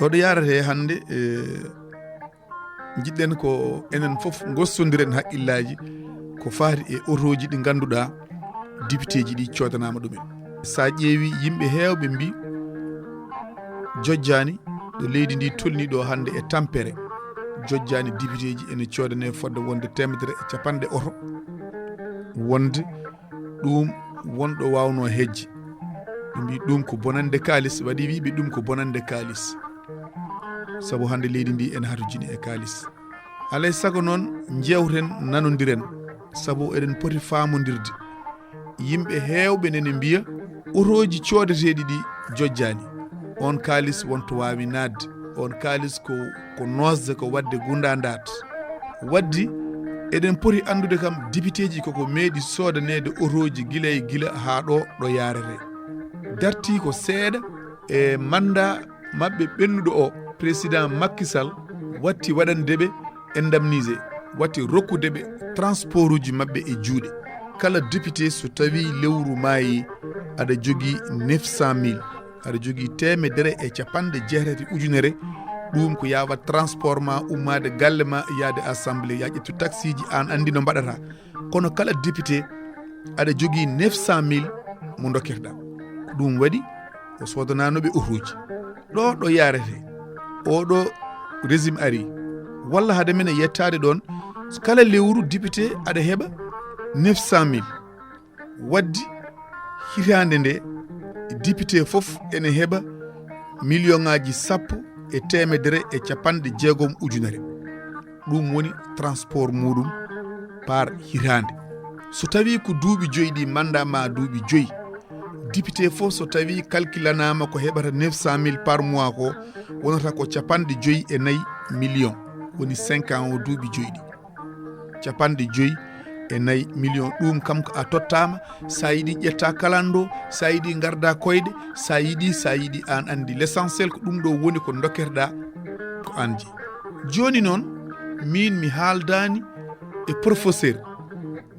ɗo yarate hande jiɗɗen ko enen fof gossodiren haqqillaji ko faati e otoji ɗi ganduɗa député ji ɗi codanama ɗumen. Sa ƴeewi yimɓe hewɓe mbi jojjani ɗo leydi ndi tolni ɗo hande e tampere jojjani député ji ene codane fodde wonde 150 oto wonde ɗum wonɗo wawno hejje. ɓe mbi ɗum ko bonande kalis, waɗi wiɓe ɗum ko bonande kalis, saabu hande leydi ndi ene hatojini e kalis. alay saago noon jewten nanodiren, saabu eɗen poti famodirde. yimɓe hewɓe nene mbiya otoji codateɗi ɗi jojjani, on kalis wonto wawi nadde, on kalis ko nosde ko wadde gundadat. waddi eɗen poti andude kam député ji koko meeɗi sodanede otoji gila ha ɗo yarete. darti ko seeɗa e manda mabɓe ɓennuɗo o président Macky Sall watti waɗandeɓe indemnisé, watti rokkudeɓe transport uji mabɓe e juuɗe. kala député so tawi lewru maayi aɗa jogui 900 000, aɗa jogui 150 ujunere, ɗum ko yawa transport ma ummade galle ma yaade assemblée, ya ƴettu taxi ji an andi no mbaɗata. kono kala député aɗa jogui 900 000 mo dokkerɗa. ɗum waɗi o sodananoɓe otoji ɗo yarete. oɗo régime ari walla hade men yettade ɗon, kala lewru député aɗa heɓa 900 000. waddi hitande nde député fof ene heɓa million ngaji 150 ujunere. ɗum woni transport muɗum par hitande. so tawi ko duuɓi joyyi ɗi mandama duuɓi joyyi, député fof so tawi calculanama ko heɓata 900 000 par mois ko wonata ko 54 million, woni 5 ans o duuɓi joyyi ɗi 54 million. ɗum kam ko a tottama, sa yiɗi ƴetta kalando, sa yiɗi garda koyɗe, sa yiɗi an andi. l' essentiel ko ɗum ɗo woni ko dokkerɗa ko andi. joni noon min mi haaldani e professeur,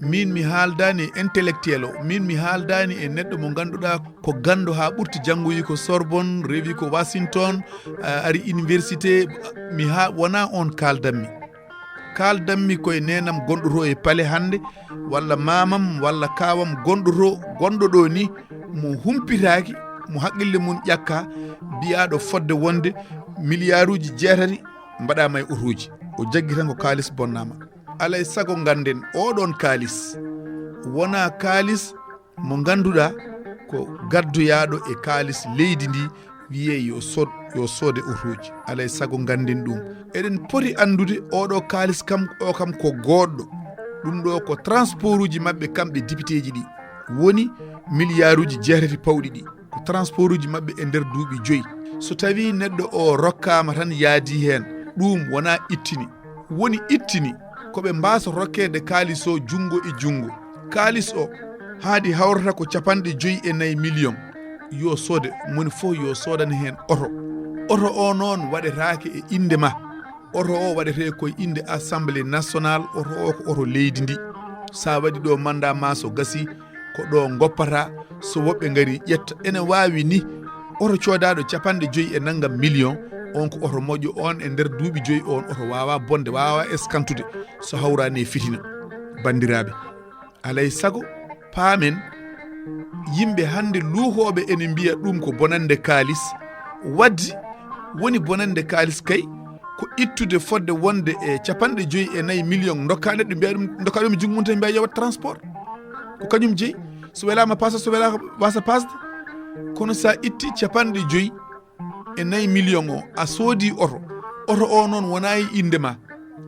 min mi haaldani e intellectuel o, min mi haaldani e neɗɗo mo ganduɗa ko gando ha ɓurti janggoyi ko Sorbonne, rewi ko Washington, ari université. wona on kaldanmi koye nenam gonɗoto e paale hande, walla mamam walla kawam gonɗo ɗo ni mo humpitaki, mo haqqille mum ƴakka, biyaɗo fodde wonde milliard uji 6 mbaɗama e otoji, o jaggi tan ko kalis bonnama. alay sago ganden oɗon kalis wona kalis mo ganduɗa ko gaddoyaɗo e kalis leydi ndi wiye yo soode otoji. alay sago ganden ɗum. eɗen poti andude oɗo kalis kam ko goɗɗo. ɗum ɗo ko transport uji mabɓe kamɓe député ji ɗi woni milliard uji 6 pawɗi ɗi, ko transport uji mabɓe e nder duuɓi 5. so tawi neɗɗo o rokkama tan yaadi hen, ɗum wona ittini, woni ittini koɓe mbasa rokkede kalis o jungo e jungo. kalis o haadi hawrata ko 54 million. yo soode, moni fof yo sodana hen oto o noon waɗetake e inde ma, oto o waɗete koye inde assemblée nationale. oto o ko oto leydi ndi. sa waɗi ɗo manda ma so gasi ko ɗo goppata, so woɓɓe gari ƴetta. ene wawi ni oto codaɗo 50 million, on ko oto moƴƴo, on e nder duuɓi 5 on oto wawa bonde, wawa eskantude so hawrani e fitina. bandiraɓe, alay sago paamen yimɓe hande luuhoɓe ene mbiya ɗum ko bonande kalis. waddi woni bonande kalis kay ko ittude fodde wonde e 54 million dokka neɗɗo mbiya ɗum, dokka ɗum jungo mum tan mbiya yewat transport, ko kañum jeeyi. so welama passa, so welaka wasa pasde. kono sa itti 54 million o, a soodi oto o noon wona e inde ma.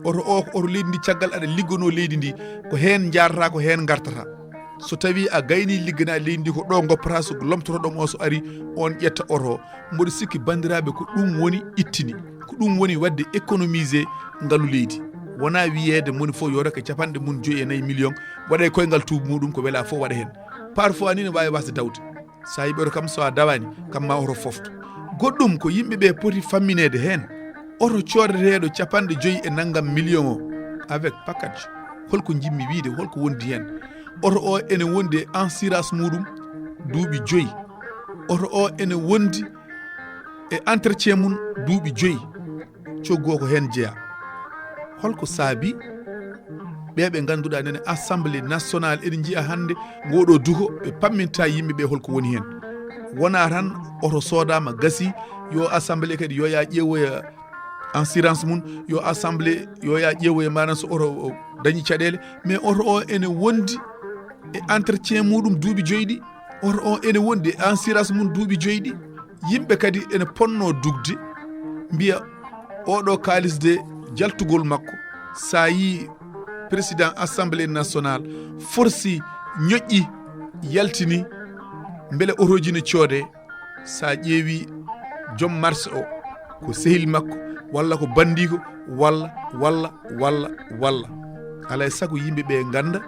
oto o ko oto leydi ndi, caggal aɗa liggono leydi ndi, ko hen jarata, ko hen gartata. so tawi a gayni liggana leydi ndi, ko ɗo goppata, so lomtotoɗom o so ari on ƴetta oto. mboɗo sikki bandiraɓe ko ɗum woni ittini, ko ɗum woni wadde économisé ngalu leydi. wona wiyede moni fof yo rokka 54 million waɗa koyngal tuubu muɗum, ko wela fof waɗa hen. parfois ni ne wawi wasde dawde. sa yiɓi oto kam so a dawani kam ma oto fofto. goɗɗum ko yimɓeɓe poti famminede hen, oto codateɗo 54 million o avec package, holko jimmi wiide, holko wondi hen. oto o ene wondi e assurance muɗum duuɓi 5. oto o ene wondi e entretien mum duuɓi 5 coggo ko hen jeeya holko saabi ɓeɓe ganduɗa nene assemblée nationale eɗen jiiya hande ngoɗo duko ɓe pamminta yimɓeɓe holko woni hen wona tan oto sodama gasi yo assemblée kadi yo ya ƴeewoya assurance mum yo assemblée yo ya ƴeewoya manan so oto dañi caɗele mais oto o ene wondi e entretien muɗum duuɓi 5 ɗi oto o ene wondi e assurance mum duuɓi 5 ɗi yimɓe kadi ene ponno dugde mbiya oɗo kalis de jaltugol makko sa yi président assemblée nationale forsi ñoƴƴi yaltini beele otoji ne coode sa ƴeewi joom marché o ko sehil makko walla ko bandiko walla alay saago yimɓeɓe ganda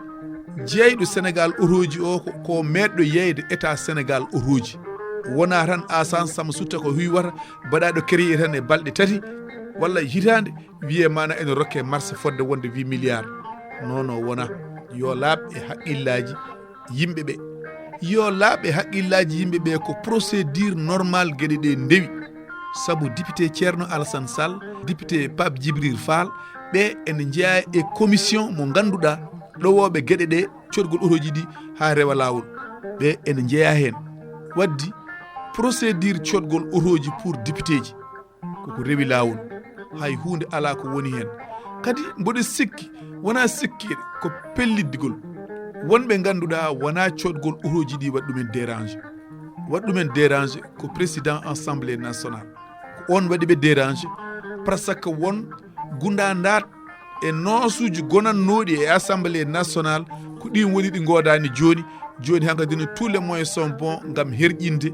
jeeyɗo sénégal otoji o ko meɗɗo yeyde état sénégal otoji wona tan asance sama sutta ko huywata mbaɗaɗo créé tan e balɗe 3 walla hitande wiye mana ene rokke marché fodde wonde 8 milliards non wona yo laaɓ e haqqillaji yimɓeɓe yo laaɓ e haqqillaji yimɓeɓe ko procédure normale gueɗe ɗe ndewi saabu député Thierno Alassane Sall député Pape Djibril Fall ɓe ene jeeya e commission mo ganduɗa ɗowoɓe gueɗe ɗe codgol otoji ɗi ha rewa lawol ɓe ene jeeya hen waddi procédure codgol otoji pour député ji koko rewi lawol hay hunde ala ko woni hen kadi mboɗo sikki wona sikkiɗe ko pelliddigol wonɓe ganduɗa wona codgol otoji ɗi waɗɗumen dérange ko président assemblée nationale ko on waɗi ɓe dérange par ce que won gundandat e noosuji gonannoɗi e assemblée nationale ko ɗin woni ɗi godani joni hankkadine tous les moyens sont bons gam herƴinde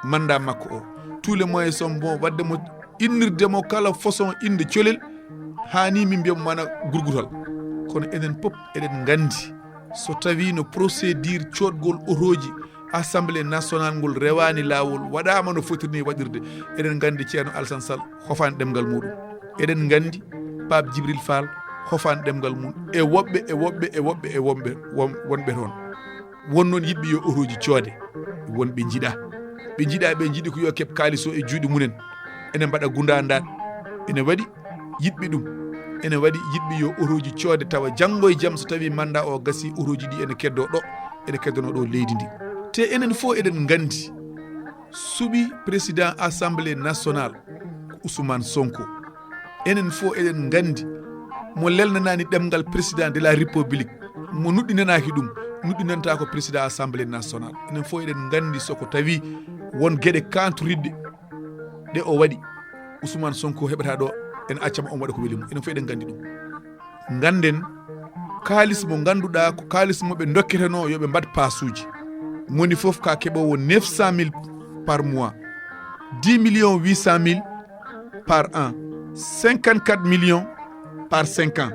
mandat makko o tous les moyens sont bons waddemo innirdemo kala façon inde colel hani min mbiyamo mana gurgutal kono enen pop eɗen gandi so tawi no procédure codgol otoji assemblée nationale ngol rewani lawol waɗama no fotirni waɗirde eɗen gandi Ceerno Alassane Sall hofani ɗemgal muɗum eɗen gandi Pape Djibril Fall hofani ɗemgal mum e woɓɓe wonɓe toon won noon yiɗɓe yo otoji coode wonɓe jiiɗa ɓe jiiɗi ko yo keeb kalis o e juuɗe munen ene mbaɗa gundandat ene waɗi yiɗɓe ɗum ene waɗi yiɗɓe yo otoji coode tawa janggo e jaam so tawi mandat o gasi otoji ɗi ene keddo ɗo ene keddono ɗo leydi ndi te enen fof eɗen gandi suɓi président assemblée nationale ko Ousmane Sonko enen fof eɗen gandi mo lelnanani ɗemgal président de la république mo nuɗɗinanaki ɗum nuɗɗinanta ko président assemblée nationale enen fof eɗen gandi soko tawi won gueɗe kantoridde ɗe o waɗi Ousmane Sonko heɓata ɗo en accama on waɗa ko weeli mum enen fof eɗen gandi ɗum ganden kalis mo ganduɗa ko kalis moɓe dokketeno yoɓe mbad pasuji moni foof ka keɓowo 900 000 par mois 10 millions 800 000 par an 54 millions par 5 ans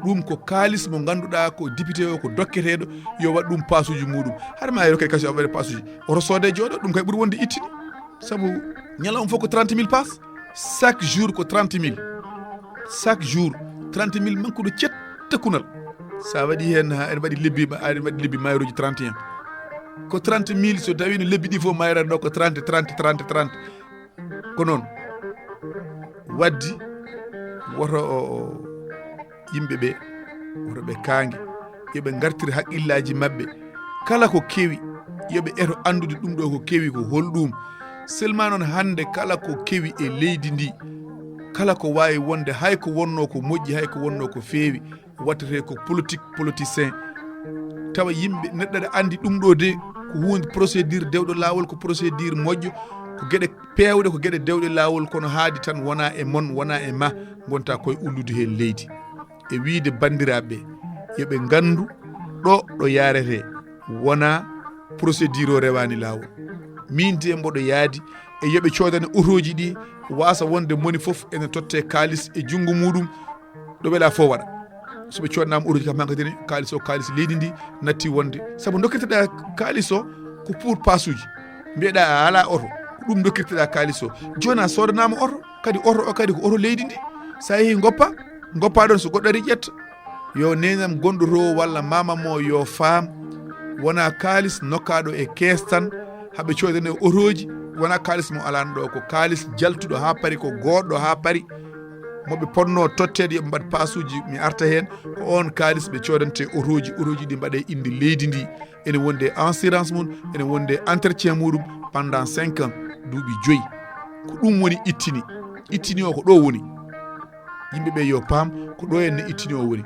ɗum ko kalis mo ganduɗa ko député o ko dokketeɗo yo waɗ ɗum pasuji muɗum haɗa ma yero kay kasi o waɗe pasuji oto soode jooɗo ɗum kay ɓuuri wonde ittini saabu ñalawma fof ko 30 000 passe chaque jour ko 30 000 chaque jour 30 000 mankuɗo cetta kunal sa waɗi hen ha ene waɗi lebbi mayroji 31 ko 30 000 so tawi no lebbi ɗi fof mayrata ɗo ko 30 ko noon waddi woto yimɓeɓe woto ɓe kaange yoɓe gartir haqqillaji mabɓe kala ko kewi yoɓe eto andude ɗum ɗo ko kewi ko holɗum seulement noon hande kala ko kewi e leydi ndi kala ko wawi wonde hay ko wonno ko moƴƴi hay ko wonno ko feewi wattete ko politicien tawa yimɓe neɗɗo aɗa andi ɗum ɗo de ko hunde procédure dewɗo lawol ko procédure moƴƴo ko gueɗe pewɗe ko gueɗe dewɗe lawol kono haadi tan wona e mon wona e ma gonta koye ullude hen leydi e wiide bandiraɓe yoɓe gandu ɗo yarete wona procédure o rewani lawol min de mboɗo yaadi e yoɓe coodane otoji ɗi wasa wonde moni foof ene totte kalis e junggo muɗum ɗo weela fo waɗa soɓe codanama otoji kam hankadine kalis leydi ndi natti wonde saabu dokkirteɗa kalis o ko pour pasuji mbiyeɗa a ala oto ko ɗum dokkirteɗa kalis o joni a sodanama oto kadi oto o kadi ko oto leydi ndi sa yeehi goppa ɗon so goɗɗo ari ƴetta yo nenam gonɗo to walla mamamo yo faam wona kalis nokkaɗo e kees tan haɓe coodane otoji wona kalis mo alano ɗo ko kalis jaltuɗo ha paari ko goɗɗo ha paari moɓe ponno tottede yoɓe mbaɗ pasuji mi arta hen ko on kalis ɓe codante otoji ɗi mbaɗe inde leydi ndi ene wonde assurance mum ene wonde entretien muɗum pendant 5 ans duuɓi 5 ko ɗum woni ittini o ko ɗo woni yimɓeɓe yo paam ko ɗo henne ittini o woni.